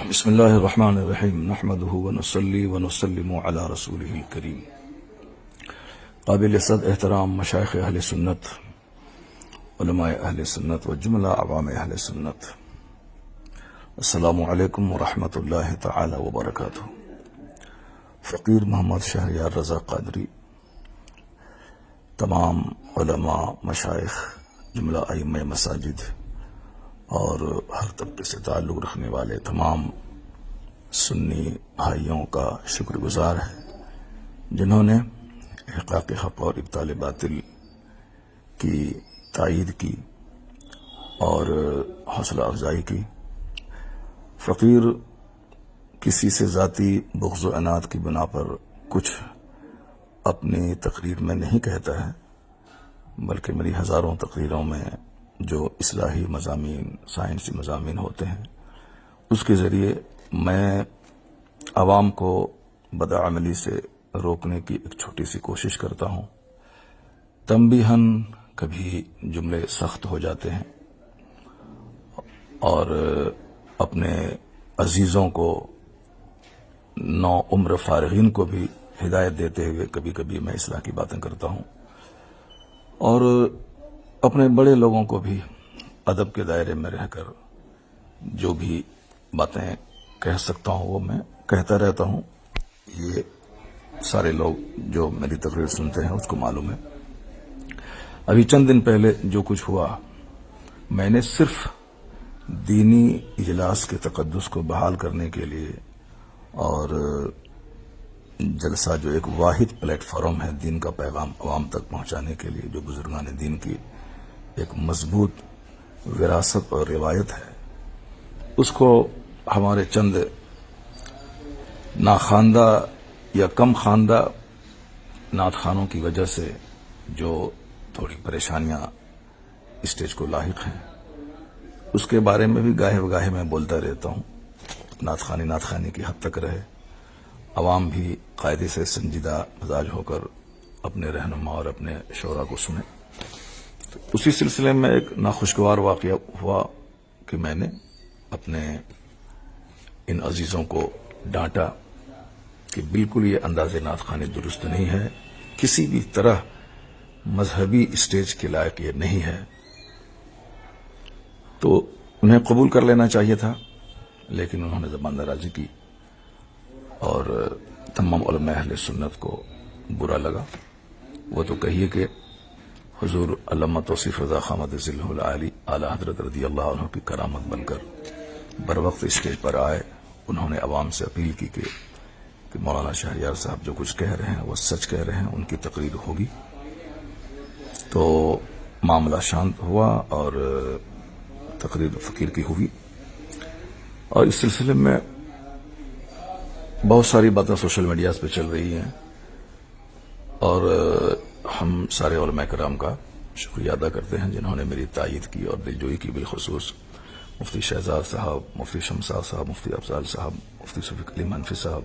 بسم اللہ الرحمن الرحیم نحمده ونصلی ونسلم علی رسوله الکریم. قابل صد احترام مشائخ اہل سنت، علماء اہل سنت و جملہ عوام اہل سنت، السلام علیکم ورحمۃ اللہ تعالی وبرکاتہ. فقیر محمد شہریار رضا قادری، تمام علماء، مشائخ، جملہ ائمہ مساجد اور ہر طبقے سے تعلق رکھنے والے تمام سنی بھائیوں کا شکر گزار ہے جنہوں نے احقاق حق اور ابطال باطل کی تائید کی اور حوصلہ افزائی کی. فقیر کسی سے ذاتی بغض و عناد کی بنا پر کچھ اپنی تقریر میں نہیں کہتا ہے، بلکہ میری ہزاروں تقریروں میں جو اصلاحی مضامین، سائنسی مضامین ہوتے ہیں، اس کے ذریعے میں عوام کو بدعملی سے روکنے کی ایک چھوٹی سی کوشش کرتا ہوں. تنبیہاً کبھی جملے سخت ہو جاتے ہیں اور اپنے عزیزوں کو، نو عمر فارغین کو بھی ہدایت دیتے ہوئے کبھی کبھی میں اصلاح کی باتیں کرتا ہوں، اور اپنے بڑے لوگوں کو بھی ادب کے دائرے میں رہ کر جو بھی باتیں کہہ سکتا ہوں وہ میں کہتا رہتا ہوں. یہ سارے لوگ جو میری تقریر سنتے ہیں اس کو معلوم ہے. ابھی چند دن پہلے جو کچھ ہوا، میں نے صرف دینی اجلاس کے تقدس کو بحال کرنے کے لیے اور جلسہ جو ایک واحد پلیٹ فارم ہے دین کا پیغام عوام تک پہنچانے کے لیے، جو بزرگان دین کی ایک مضبوط وراثت اور روایت ہے، اس کو ہمارے چند ناخواندہ یا کم خواندہ نعت خوانوں کی وجہ سے جو تھوڑی پریشانیاں اسٹیج کو لاحق ہیں، اس کے بارے میں بھی گاہے بگاہے میں بولتا رہتا ہوں. نعت خوانی کی حد تک رہے، عوام بھی قاعدے سے سنجیدہ مزاج ہو کر اپنے رہنما اور اپنے شعراء کو سنیں. تو اسی سلسلے میں ایک ناخوشگوار واقعہ ہوا کہ میں نے اپنے ان عزیزوں کو ڈانٹا کہ بالکل یہ انداز نعت خوانی درست نہیں ہے، کسی بھی طرح مذہبی اسٹیج کے لائق یہ نہیں ہے. تو انہیں قبول کر لینا چاہیے تھا، لیکن انہوں نے زبان درازی کی اور تمام علماء اہل سنت کو برا لگا. وہ تو کہیے کہ حضور علامہ توصیف رضا خامد ذلہ العالی اعلی حضرت رضی اللہ عنہ کی کرامت بن کر بر وقت اسٹیج پر آئے. انہوں نے عوام سے اپیل کی کہ مولانا شہریار صاحب جو کچھ کہہ رہے ہیں وہ سچ کہہ رہے ہیں، ان کی تقریر ہوگی. تو معاملہ شانت ہوا اور تقریر فقیر کی ہوئی. اور اس سلسلے میں بہت ساری باتیں سوشل میڈیاز پہ چل رہی ہیں، اور ہم سارے علماء کرام کا شکریہ ادا کرتے ہیں جنہوں نے میری تائید کی اور دلجوئی کی. بالخصوص مفتی شہزاد صاحب، مفتی شمساد صاحب، مفتی افضال صاحب، مفتی شفیق علیم حنفی صاحب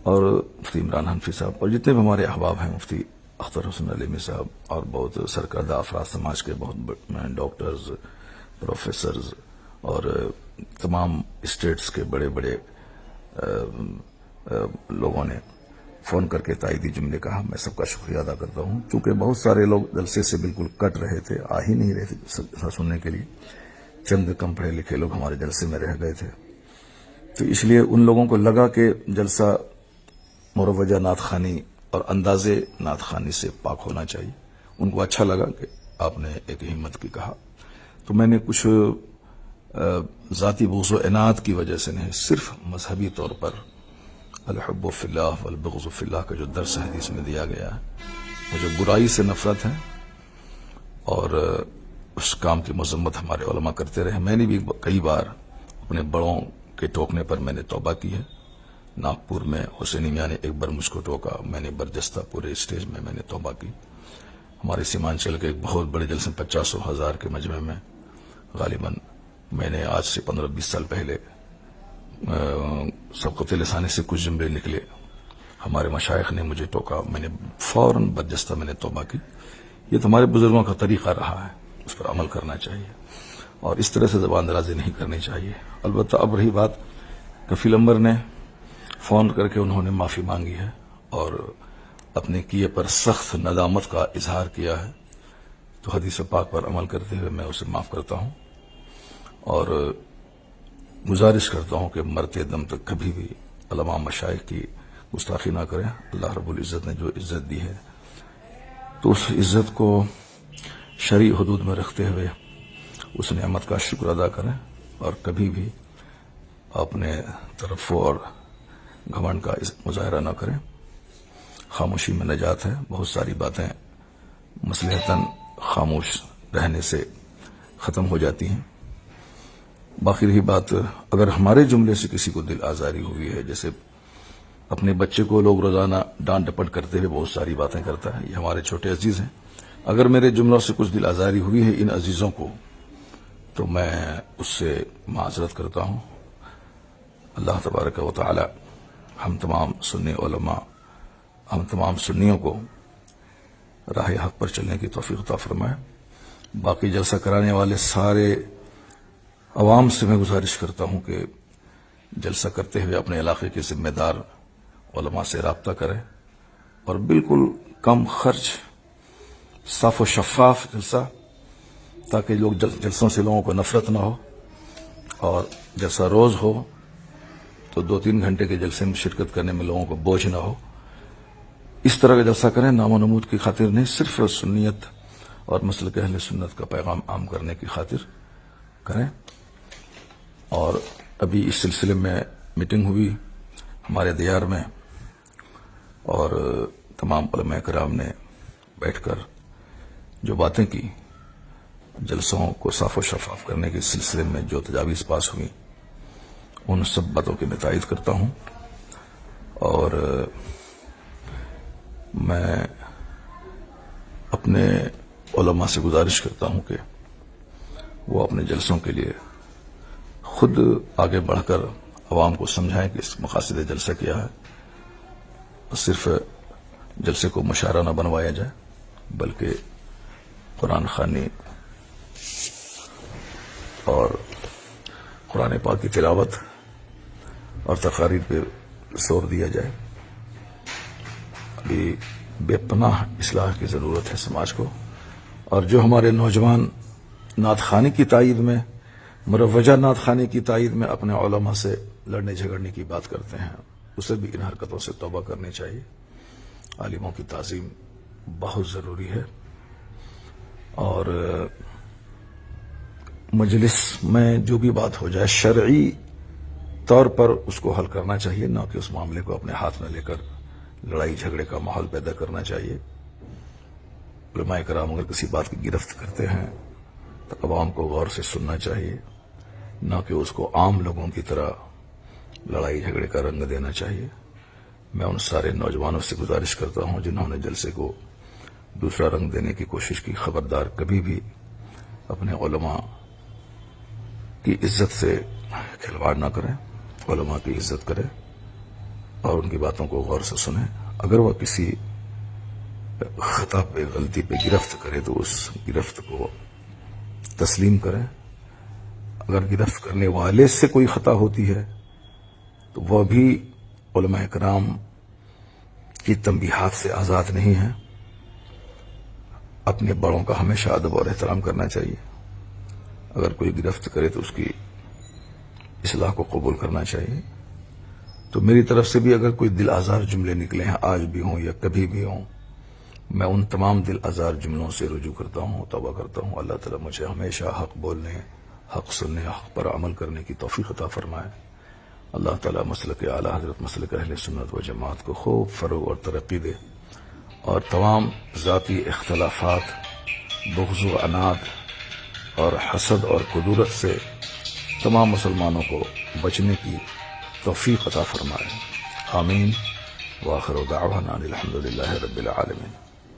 اور مفتی عمران حنفی صاحب، اور جتنے بھی ہمارے احباب ہیں، مفتی اختر حسن علیمی صاحب، اور بہت سرکردہ افراد سماج کے، بہت ڈاکٹرز، پروفیسرز اور تمام اسٹیٹس کے بڑے بڑے لوگوں نے فون کر کے تائیدی جملے کہا. میں سب کا شکریہ ادا کرتا ہوں. چونکہ بہت سارے لوگ جلسے سے بالکل کٹ رہے تھے، آ ہی نہیں رہے تھے سننے کے لیے. چند کم پڑھے لکھے لوگ ہمارے جلسے میں رہ گئے تھے، تو اس لیے ان لوگوں کو لگا کہ جلسہ مروجہ نعت خوانی اور انداز نعت خوانی سے پاک ہونا چاہیے. ان کو اچھا لگا کہ آپ نے ایک ہمت کی کہا. تو میں نے کچھ ذاتی بغض و عناد کی وجہ سے نہیں، صرف مذہبی طور پر الحب فی اللہ والبغض فی اللہ کا جو درس حدیث میں دیا گیا ہے، وہ جو برائی سے نفرت ہے اور اس کام کی مذمت ہمارے علماء کرتے رہے. میں نے بھی کئی بار اپنے بڑوں کے ٹوکنے پر میں نے توبہ کی ہے. ناگپور میں حسینی میاں نے ایک بار مجھ کو ٹوکا، میں نے برجستہ پورے اسٹیج میں نے توبہ کی. ہمارے سیمانچل کے ایک بہت بڑے جلسے 50,000 کے مجمع میں غالباً میں نے آج سے 15-20 سال پہلے سبقت لسانی سے کچھ جملے نکلے، ہمارے مشائخ نے مجھے ٹوکا، میں نے فوراً برجستہ میں نے توبہ کی. یہ تو ہمارے بزرگوں کا طریقہ رہا ہے، اس پر عمل کرنا چاہیے اور اس طرح سے زبان درازی نہیں کرنی چاہیے. البتہ اب رہی بات کفیل امبر نے فون کر کے انہوں نے معافی مانگی ہے اور اپنے کیے پر سخت ندامت کا اظہار کیا ہے، تو حدیث پاک پر عمل کرتے ہوئے میں اسے معاف کرتا ہوں اور گزارش کرتا ہوں کہ مرتے دم تک کبھی بھی علماء مشائخ کی گستاخی نہ کریں۔ اللہ رب العزت نے جو عزت دی ہے تو اس عزت کو شرعی حدود میں رکھتے ہوئے اس نعمت کا شکر ادا کریں اور کبھی بھی اپنے ترفع اور گھمنڈ کا مظاہرہ نہ کریں۔ خاموشی میں نجات ہے، بہت ساری باتیں مصلحتاً خاموش رہنے سے ختم ہو جاتی ہیں۔ باقی رہی بات، اگر ہمارے جملے سے کسی کو دل آزاری ہوئی ہے، جیسے اپنے بچے کو لوگ روزانہ ڈانٹ ڈپٹ کرتے ہوئے بہت ساری باتیں کرتا ہے، یہ ہمارے چھوٹے عزیز ہیں، اگر میرے جملوں سے کچھ دل آزاری ہوئی ہے ان عزیزوں کو تو میں اس سے معذرت کرتا ہوں۔ اللہ تبارک و تعالی ہم تمام سنی علماء، ہم تمام سنیوں کو راہ حق پر چلنے کی توفیق عطا فرمائے۔ باقی جلسہ کرانے والے سارے عوام سے میں گزارش کرتا ہوں کہ جلسہ کرتے ہوئے اپنے علاقے کے ذمہ دار علماء سے رابطہ کریں اور بالکل کم خرچ، صاف و شفاف جلسہ، تاکہ لوگ جلسوں سے لوگوں کو نفرت نہ ہو، اور جلسہ روز ہو تو 2-3 گھنٹے کے جلسے میں شرکت کرنے میں لوگوں کو بوجھ نہ ہو۔ اس طرح کا جلسہ کریں، نام و نمود کی خاطر نہیں، صرف سنیت اور مسلک اہل سنت کا پیغام عام کرنے کی خاطر کریں۔ اور ابھی اس سلسلے میں میٹنگ ہوئی ہمارے دیار میں اور تمام علماء کرام نے بیٹھ کر جو باتیں کی، جلسوں کو صاف و شفاف کرنے کے سلسلے میں جو تجاویز پاس ہوئی، ان سب باتوں کی میں تائید کرتا ہوں اور میں اپنے علماء سے گزارش کرتا ہوں کہ وہ اپنے جلسوں کے لیے خود آگے بڑھ کر عوام کو سمجھائیں کہ اس مقاصد جلسہ کیا ہے، اور صرف جلسے کو مشاعرہ نہ بنوایا جائے بلکہ قرآن خوانی اور قرآن پاک کی تلاوت اور تقاریر پہ زور دیا جائے۔ ابھی بے پناہ اصلاح کی ضرورت ہے سماج کو، اور جو ہمارے نوجوان نعت خوانی کی تائید میں، مروجہ نعت خوانی کی تائید میں اپنے علماء سے لڑنے جھگڑنے کی بات کرتے ہیں، اسے بھی ان حرکتوں سے توبہ کرنی چاہیے۔ عالموں کی تعظیم بہت ضروری ہے اور مجلس میں جو بھی بات ہو جائے شرعی طور پر اس کو حل کرنا چاہیے، نہ کہ اس معاملے کو اپنے ہاتھ میں لے کر لڑائی جھگڑے کا ماحول پیدا کرنا چاہیے۔ علماء کرام اگر کسی بات کی گرفت کرتے ہیں تو عوام کو غور سے سننا چاہیے، نہ کہ اس کو عام لوگوں کی طرح لڑائی جھگڑے کا رنگ دینا چاہیے۔ میں ان سارے نوجوانوں سے گزارش کرتا ہوں جنہوں نے جلسے کو دوسرا رنگ دینے کی کوشش کی، خبردار کبھی بھی اپنے علماء کی عزت سے کھلواڑ نہ کریں، علماء کی عزت کریں اور ان کی باتوں کو غور سے سنیں۔ اگر وہ کسی خطا پہ، غلطی پہ گرفت کرے تو اس گرفت کو تسلیم کریں۔ اگر گرفت کرنے والے سے کوئی خطا ہوتی ہے تو وہ بھی علماء کرام کی تنبیہات سے آزاد نہیں ہے۔ اپنے بڑوں کا ہمیشہ ادب اور احترام کرنا چاہیے۔ اگر کوئی گرفت کرے تو اس کی اصلاح کو قبول کرنا چاہیے۔ تو میری طرف سے بھی اگر کوئی دل آزار جملے نکلے ہیں، آج بھی ہوں یا کبھی بھی ہوں، میں ان تمام دل آزار جملوں سے رجوع کرتا ہوں، توبہ کرتا ہوں۔ اللہ تعالیٰ مجھے ہمیشہ حق بولنے، حق سننے، حق پر عمل کرنے کی توفیق عطا فرمائے۔ اللہ تعالیٰ مسلک اعلیٰ حضرت مسلک اہل سنت و جماعت کو خوب فروغ اور ترقی دے، اور تمام ذاتی اختلافات، بغض و عناد اور حسد اور کدورت سے تمام مسلمانوں کو بچنے کی توفیق عطا فرمائے۔ آمین۔ وآخر دعوانا الحمد للہ رب العالمین۔